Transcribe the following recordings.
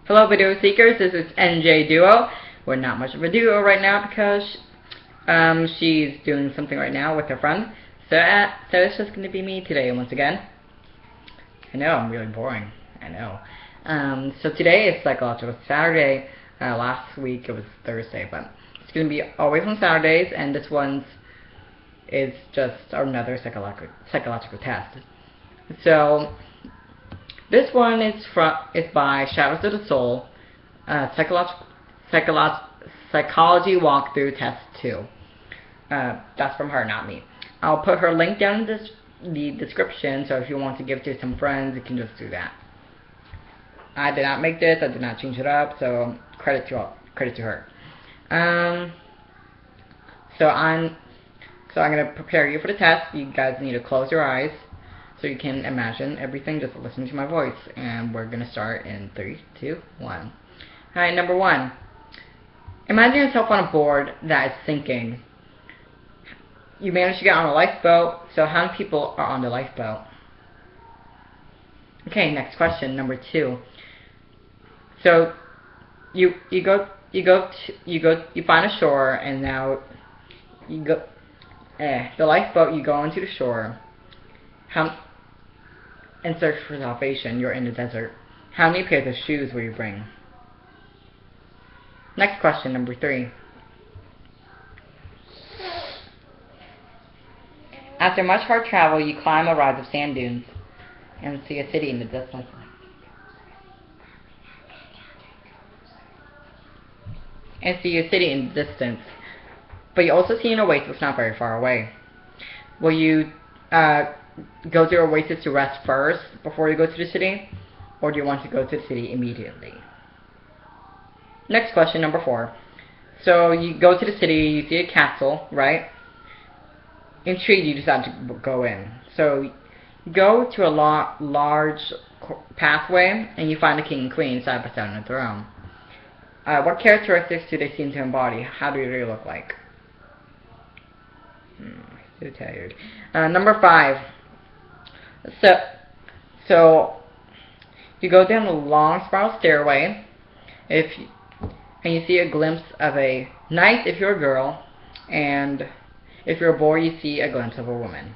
Hello video seekers, this is NJ Duo. We're not much of a duo right now because she's doing something right now with her friend. So it's just going to be me today once again. I know, I'm really boring. I know. So today is Psychological Saturday. Last week it was Thursday, but it's going to be always on Saturdays, and this one's is just another psychological test. So this one is by Shadows of the Soul, Psychology Walkthrough Test 2. That's from her, not me. I'll put her link down in the description, so if you want to give it to some friends, you can just do that. I did not make this, I did not change it up, so credit to her. So I'm going to prepare you for the test. You guys need to close your eyes so you can imagine everything. Just listen to my voice. And we're going to start in 3, 2, 1. Alright, number 1. Imagine yourself on a board that is sinking. You managed to get on a lifeboat. So how many people are on the lifeboat? Okay, next question, number 2. So you find a shore, and now you go the lifeboat, you go onto the shore and search for salvation. You're in the desert. How many pairs of shoes will you bring? Next question, number 3. After much hard travel, you climb a rise of sand dunes and see a city in the distance. But you also see an oasis not very far away. Will you go to the oasis to rest first before you go to the city? Or do you want to go to the city immediately? Next question, number 4. So you go to the city, you see a castle, right? Intrigued, you decide to go in. So you go to a large pathway, and you find the king and queen side by side on the throne. What characteristics do they seem to embody? How do they look like? So tired. Number 5. So you go down a long spiral stairway, and you see a glimpse of a knight if you're a girl, and if you're a boy, you see a glimpse of a woman.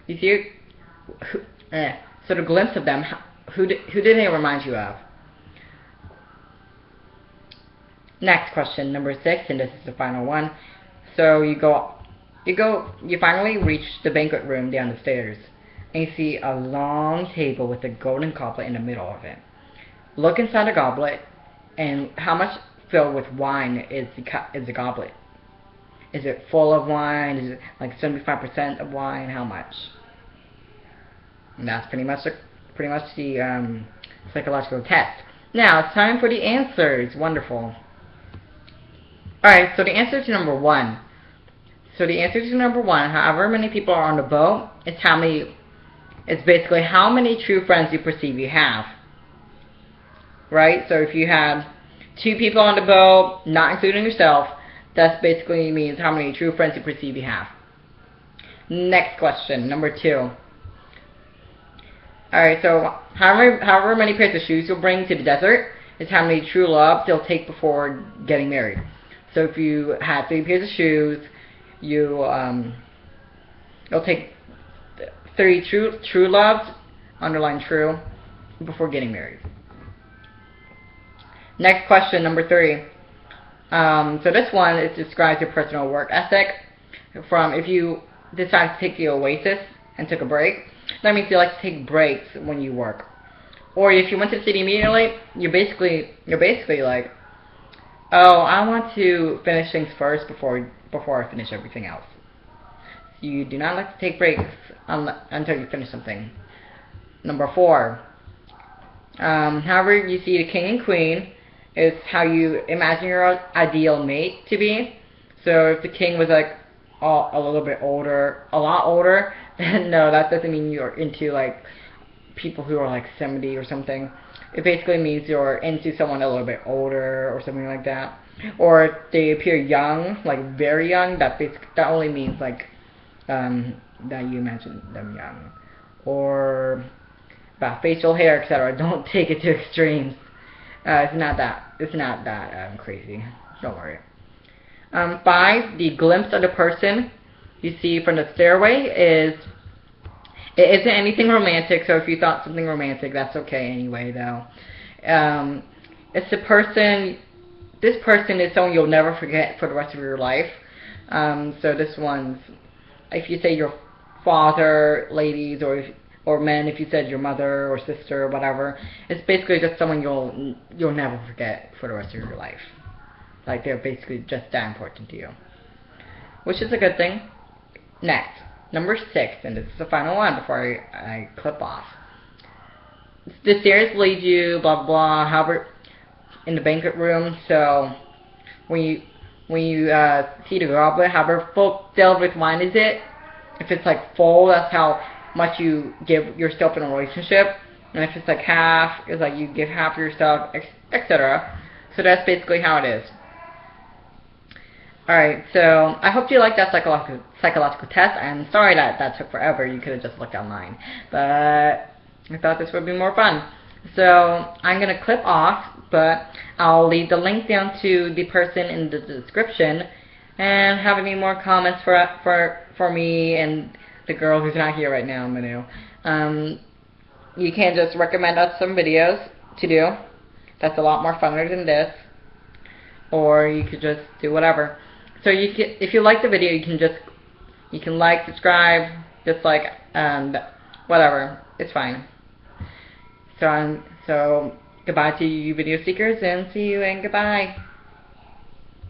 You see, so the glimpse of them. Who did they remind you of? Next question, number 6, and this is the final one. So you finally reach the banquet room down the stairs, and you see a long table with a golden goblet in the middle of it. Look inside the goblet, and how much filled with wine is the goblet? Is it full of wine? Is it like 75% of wine? How much? And that's pretty much the psychological test. Now it's time for the answers. Wonderful. Alright, so the answer to number 1. However many people are on the boat, it's basically how many true friends you perceive you have. Right? So if you have 2 people on the boat, not including yourself, that basically means how many true friends you perceive you have. Next question, number 2. Alright, so however many pairs of shoes you'll bring to the desert is how many true loves you'll take before getting married. So if you had 3 pairs of shoes, you'll take 3 true loves, underline true, before getting married. Next question, number 3. So this one describes your personal work ethic. If you decide to take the oasis and took a break, that means you like to take breaks when you work. Or if you went to the city immediately, you're basically like, oh, I want to finish things first before I finish everything else. You do not like to take breaks until you finish something. Number 4. However you see the king and queen is how you imagine your ideal mate to be. So if the king was like a lot older, then no, that doesn't mean you're into like people who are like 70 or something. It basically means you're into someone a little bit older or something like that. Or if they appear young, like very young, that only means like that you imagine them young. Or about facial hair, etc. Don't take it to extremes. It's not that crazy. Don't worry. 5. The glimpse of the person you see from the stairway it isn't anything romantic. So if you thought something romantic, that's okay anyway, though. It's the person. This person is someone you'll never forget for the rest of your life. So this one's, if you say your father, ladies, or men, if you said your mother or sister or whatever, it's basically just someone you'll never forget for the rest of your life. Like, they're basically just that important to you, which is a good thing. Next, number 6, and this is the final one before I clip off. The stairs lead you, blah blah, however, in the banquet room. So when you see the goblet, however full filled with wine is it? If it's like full, that's how much you give yourself in a relationship. And if it's like half, it's like you give half of yourself, etc. So that's basically how it is. Alright, so I hope you liked that psychological test. I'm sorry that took forever. You could have just looked online. But I thought this would be more fun. So I'm going to clip off, but I'll leave the link down to the person in the description. And have any more comments for me and the girl who's not here right now, Manu. You can just recommend us some videos to do. That's a lot more funner than this. Or you could just do whatever. So you can, if you like the video, you can like, subscribe, dislike, and whatever. It's fine. So goodbye to you video seekers, and see you and goodbye.